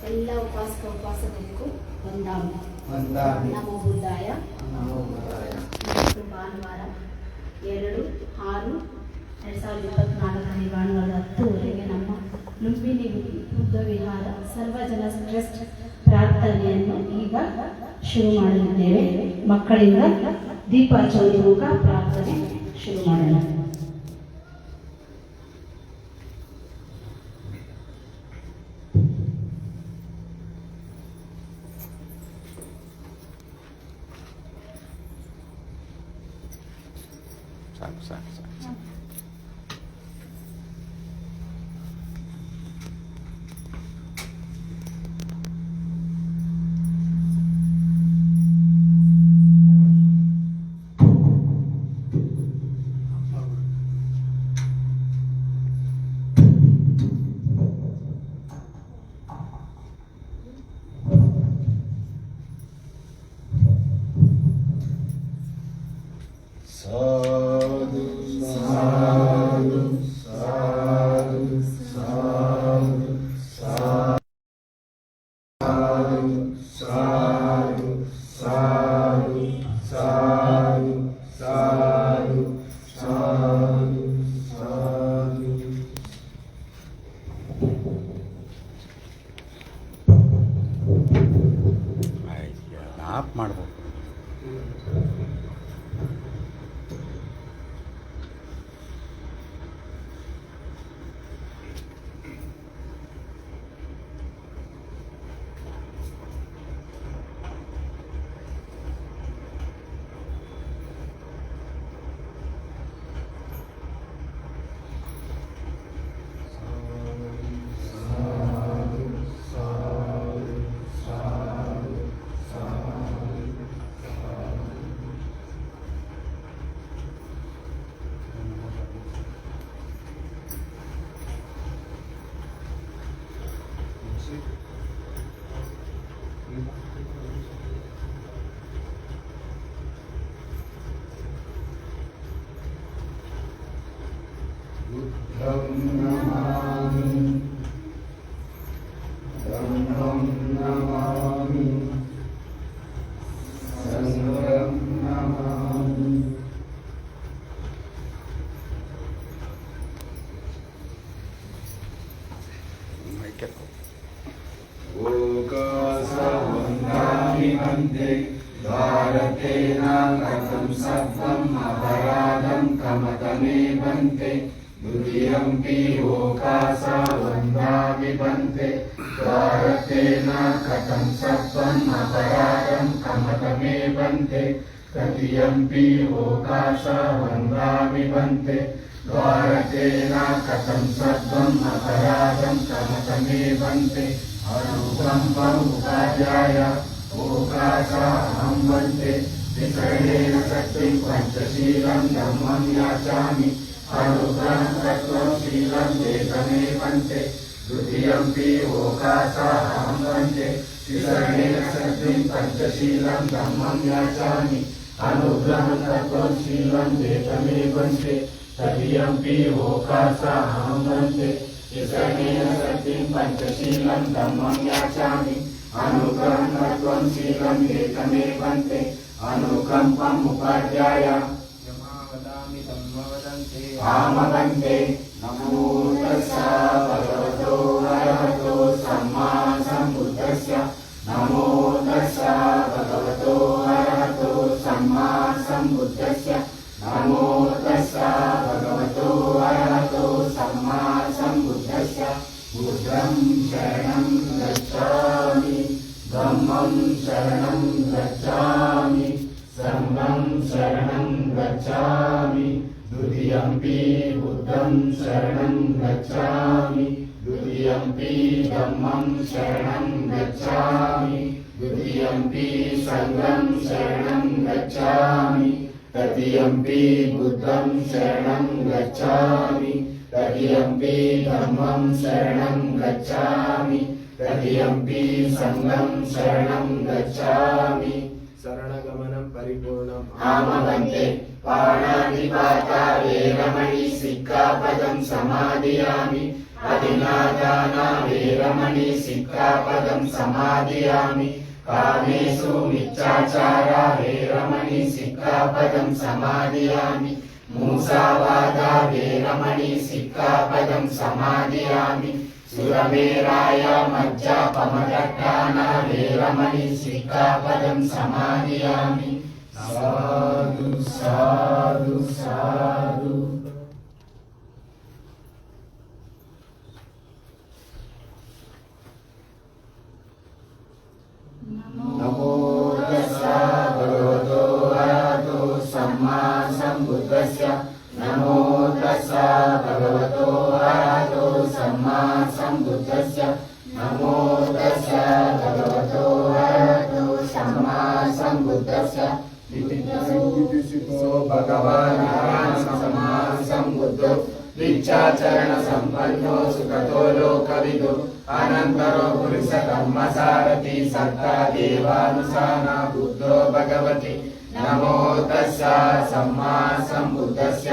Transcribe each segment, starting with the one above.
ಎಲ್ಲ ಉಪಾಸಕ ಉಪಾಸಕರಿಗೂ ನಮೋ ಬುದ್ಧಾಯ. ಭಾನುವಾರ 2/6/2024 ಭಾನುವಾರ 10 ನಮ್ಮ ಲುಂಬಿನಿ ಬುದ್ಧ ವಿಹಾರ ಸರ್ವಜನ ಟ್ರಸ್ಟ್ ಪ್ರಾರ್ಥನೆಯನ್ನು ಈಗ ಶುರು ಮಾಡಲಿದ್ದೇವೆ. ಮಕ್ಕಳಿಂದ ದೀಪ ಹಚ್ಚುವ ಮೂಲಕ ಪ್ರಾರ್ಥನೆ ಶುರು ಮಾಡೋಣ. ಸಾಕು. ಆಫ್ ಮಾಡ್ಬೋದು. भारतेन कथं सत्त्वम् अपराधं कमतमे बन्ते द्वितीयम्पि ओकासवन्दामि बन्ते भारतेन कथं सत्त्वम् अपराधं कमतमे बन्ते तृतीयम्पि ओकासवन्दामि बन्ते भारतेन कथं सत्त्वम् अपराधं कमतमे बन्ते अनुकम्पम् उपाध्याय ओकासहं वन्दे विसर्गेण शक्तिं पञ्चशीलं धम्मं याचामि अनुग्रहं तत्त्वं शीलं एकमे वन्दे द्वितीयम्पि ओकासहं वन्दे विसर्गेण शक्तिं पञ्चशीलं धम्मं याचामि अनुग्रहं तत्त्वं शीलं एकमे वन्दे तृतीयम्पि ओकासहं वन्दे विसर्गेण शक्तिं पञ्चशीलं धम्मं याचामि अनुग्रहं तत्त्वं शीलं एकमे वन्दे अनुकम्पम् उपाध्याय यमावदामि धम्मवदन्ते आमवन्दे नमो तस्सा भगवतो अरहतो सम्मा सम्बुद्धस्य नमो तस्सा भगवतो अरहतो सम्मा सम्बुद्धस्य नमो तस्सा भगवतो अरहतो सम्मा सम्बुद्धस्य बुद्धं शरणं गच्छामि धम्मं शरणं गच्छामि संघं शरणं गच्छामि द्वितीयम्पि बुद्धं शरणं गच्छामि द्वितीयम्पि धम्मं शरणं गच्छामि द्वितीयम्पि संघं शरणं गच्छामि तृतीयम्पि बुद्धं शरणं गच्छामि तृतीयम्पि धम्मं शरणं गच्छामि तृतीयम्पि संघं शरणं गच्छामि शरणगमनं परिपूर्णम् आमवन्दे पाणातिपाता वेरमणि सिक्खापदं समादयामि अतिनादाना वेरमणि सिक्खापदं समादयामि कामेषु मिच्छाचारा वेरमणि सिक्खापदं समादयामि मूसावादा वेरमणि सिक्खापदं समादयामि सुरमेराय मज्जापमदट्टाना वेरमणि सिक्खापदं समादयामि साधु साधु साधु। नमो तस्सा भगवतो अरहतो सम्मा सम्बुद्धस्य नमो तस्सा भगवतो अरहतो सम्मा सम्बुद्धस्य नमो तस्सा भगवतो अरहतो सम्मा सम्बुद्धस्य इतिसो भगवान् सम्मा सम्बुद्धो विच्चाचरण संपन्नो सुखतो लोकविदो अनन्तरो पुरुष धर्मसारथि सत्ता देवानुसाना बुद्धो भगवति नमो तस्सा सम्मा सम्बुद्धस्य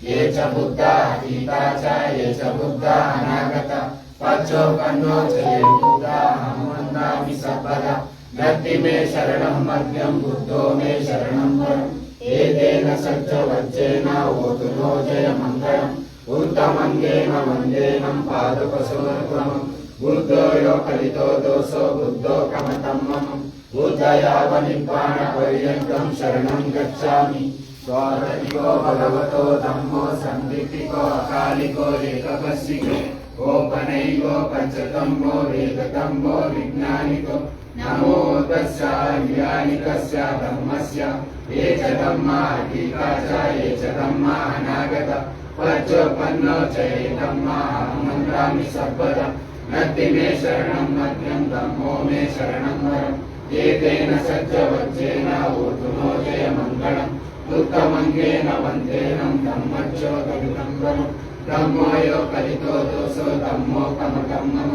ये च बुद्धा अतीता च ये च बुद्धा अनागता पच्चोपन्नो च ये बुद्धा अहं वन्दामि सर्वदा नत्ति मे शरणं मध्यं बुद्धो मे शरणं वरम् एतेन सत्यवच्चेन होतु नो जयमङ्गलम् उत्तमङ्गेन वन्देनं पादपशोर्गमम् बुद्धो यो कलितो दोषो बुद्धो कमतं मम बुद्धयावनिर्वाणपर्यन्तं शरणं गच्छामि स्वागतिको भगवतो धम्मो सन्दिग्धिको अकालिको लेखकस्सिको गोपनैको पञ्चतम्मो वेदतम्मो विज्ञानिको नमो तस्सा ज्ञानिकस्य धर्मस्य ये च धम्मा अतीता च ये च धम्मा अनागता पच्चोपन्नो च ये धम्मा अहं वन्दामि सर्वदा नत्ति मे शरणं मध्यं धम्मो मे शरणं वरम् एतेन सत्यवच्चेन होतु नो जयमङ्गलम् उत्तमङ्गेन वन्देनं धम्मच्योतविदं वरम् धम्मो यो कलितो दोषो धम्मो कमतं मम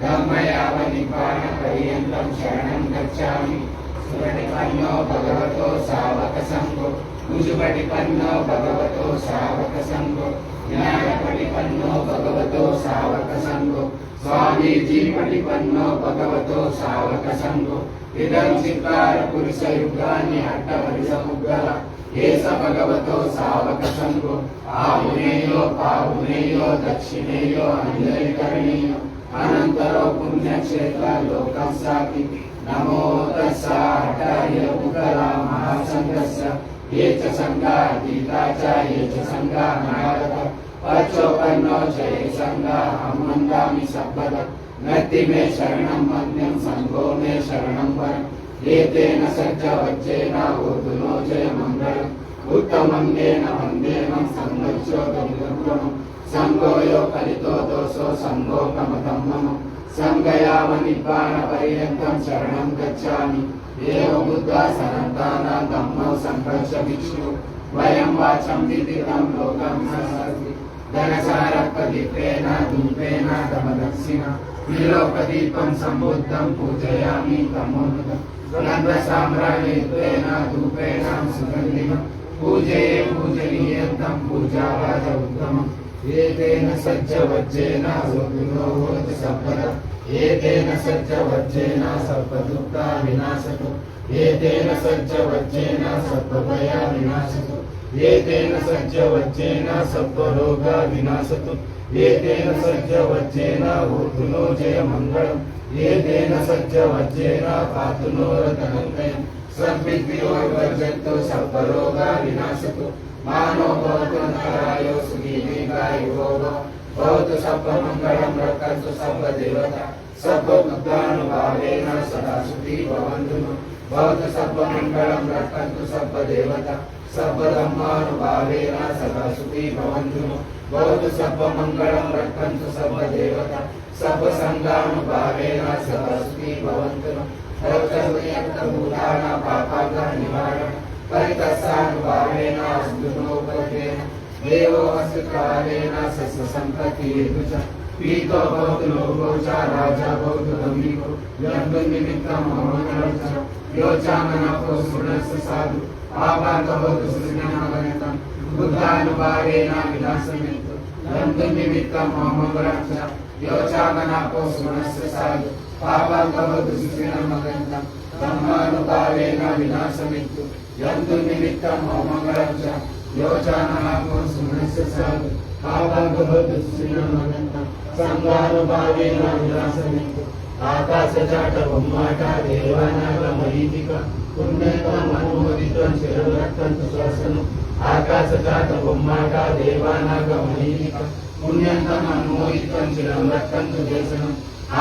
धम्मयावनिर्वाणपर्यन्तं शरणं गच्छामि सुरटिपन्नो भगवतो सावकसङ्घो कुजुपटिपन्नो भगवतो सावकसङ्घो ज्ञानपटिपन्नो भगवतो सावकसङ्घो स्वामीजी पटिपन्नो भगवतो सावकसङ्घो इदं चित्कारपुरुषयुगानि अट्टवरिसमुग्गल एष भगवतो सावकसङ्घो आहुनेयो पाहुनेयो दक्षिणेयो अञ्जलिकरणीयो अनन्तरो पुण्यक्षेत्र लोकं सापि नमो तस्सा हठार्यमुगला महासङ्घस्य ये च सङ्घा अतीता च ये च सङ्घा अनागता पच्चोपन्नो च ये सङ्घा अहं वन्दामि सर्वदा नत्ति मे शरणं मध्यं सङ्घो मे शरणं वरम् एतेन सत्यवच्चेन होतु नो जयमङ्गलम् उत्तमङ्गेन वन्देनं सङ्घच्योतविदं सङ्घो यो कलितो दोषो सङ्घो कमतं मम सङ्घयावनिर्वाणपर्यन्तं शरणं गच्छामि एव बुद्धा सनातनानां धम्मौ सङ्घर्ष भिक्षु वयं वाचं विदितं लोकं संसर्ति धनसारपदीपेन धूपेन दमदक्षिणा नीलोपदीपं सम्बुद्धं पूजयामि तमोनुदम् गन्धसाम्राणेन धूपेन सुगन्धिनं पूजये पूजनीयं पूजावाच उत्तमम् एतेन सज्जवज्जेन होतु नो होतु सर्वदा एतेन सज्जवज्जेन सर्वदुःखा विनाशतु एतेन सज्जवज्जेन सर्वभया विनाशतु एतेन सज्जवज्जेन सर्वरोगा विनाशतु एतेन सज्जवज्जेन होतु नो जयमङ्गलम् एतेन सज्जवज्जेन पातु नो रतनङ्गयम् सर्वविघ्नो वर्जन्तु सर्वरोगा विनाशतु मानो भवतु नरायो सुखी दीर्घायुः भवतु सर्वमङ्गलं रक्षन्तु सर्वदेवता सर्वबुद्धानुभावेन सदा सुखी भवन्तु भवतु सर्वमङ्गलं रक्षन्तु सर्वदेवता सर्वधर्मानुभावेन सदा सुखी भवन्तु भवतु सर्वमङ्गलं रक्षन्तु सर्वदेवता सर्वसङ्घानुभावेन सदा सुखी भवन्तु भूतानां पापानां निवारणं परितस्सानुभावेन अस्तु नोपदेन देवो अस्तु कालेन सस्यसम्पत्तिर्तु च पीतो भवतु लोको च राजा भवतु धनिको यन्तु निमित्तं मङ्गलं च यो चामनको सुरस्य साधु आपातो भवतु सृजनावनितं बुद्धानुभावेन विनाशमित्तु యంతు నిమిత్తం మమ రక్ష యోచామనాపో సుమనస్య సాధు పాపం భవతు సుఖినమగంతం బ్రహ్మానుభావేన వినాశమిత్తు యంతు నిమిత్తం మమ రక్ష యోచామనాపో సుమనస్య సాధు పాపం భవతు సుఖినమగంతం సంగానుభావేన వినాశమిత్తు ఆకాశచాట బొమ్మాట దేవానాగ మరీచిక పుణ్యత్వం అనుమోదిత్వం శిరవరక్తంతు శ్వాసను ఆకాశచాట బొమ్మాట దేవానాగ మరీచిక పుణ్యంతం అనుమోదిత్వం శిరవరక్తంతు దేశనం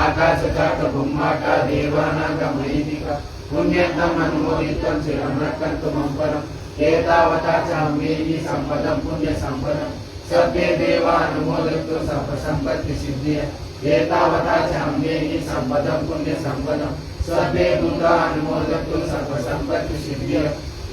ఆకాశచాట బొమ్మాట దేవానాగ మరీచిక పుణ్యంతం అనుమోదిత్వం శిరవరక్తంతు మంపరం ఏతావతా చామ్యేయి సంపదం పుణ్య సంపదం సభ్య దేవా అనుమోదత్తు సర్వ సంపత్తి సిద్ధియ ఏతావతా చామ్యేయి సంపదం పుణ్య సంపదం సభ్యే బుద్ధా అనుమోదత్తు సర్వ సంపత్తి సిద్ధియ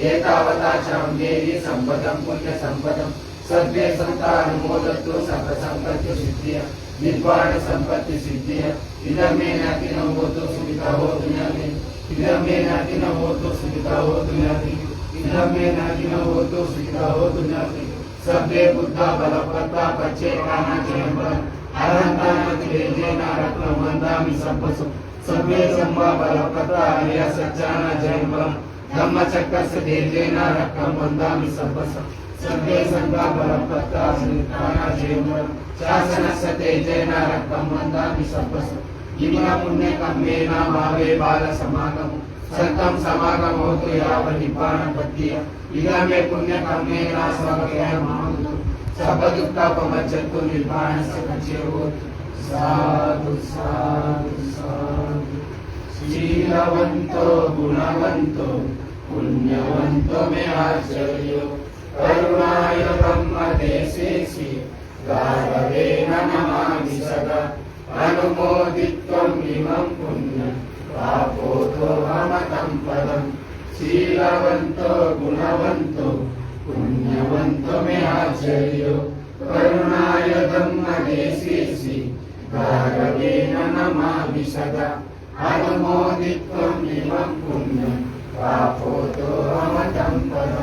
ఏతావతా చామ్యేయి సంపదం పుణ్య సంపదం సభ్యే సంత అనుమోదత్తు సర్వ సంపత్తి సిద్ధియ నిర్వాణ సంపత్తి సిద్ధియ ఇదమే నాకి నమోదు సుఖిత హో దునియా మే ఇదమే నాకి నమోదు సుఖిత హో దునియా మే इदमे नाकिनो होतो सुखिता हो दुनियाते सभ्य बुद्धा बल प्रताप पच्चे काना जयंबन अरहंतामति भेजे नारत्न वंदामि संपसु सभ्य संभा बल प्रताप हरिय सज्जाना जयंबन धम्म चक्र से भेजे नारत्न वंदामि संपसु सभ्य संभा बल प्रताप काना जयंबन शासन से तेजे नारत्न वंदामि संपसु इमा पुण्य कम्मेना भावे बाल समागम संतम समागम होतु याव निपान पत्तिय इदमे पुण्य कर्मे नास्वगया मामु सब दुःखपमच्चतु निर्वाण सकच्चे होतु साधु साधु साधु शीलवंतो गुणवंतो पुण्यवंतो मे आचर्यो करुणाय ब्रह्म देशेसि गारवेण नमामि सदा अनुमोदित्वम् इमं पुण्यं पापोतो ममतं पदं शीलवन्तो गुणवन्तो पुण्यवन्तो मे आचर्यो करुणाय धम्मदेशेसि गारवेण नमामि सदा अनुमोदित्वम् इमं पुण्यं पापोतो ममतं पदं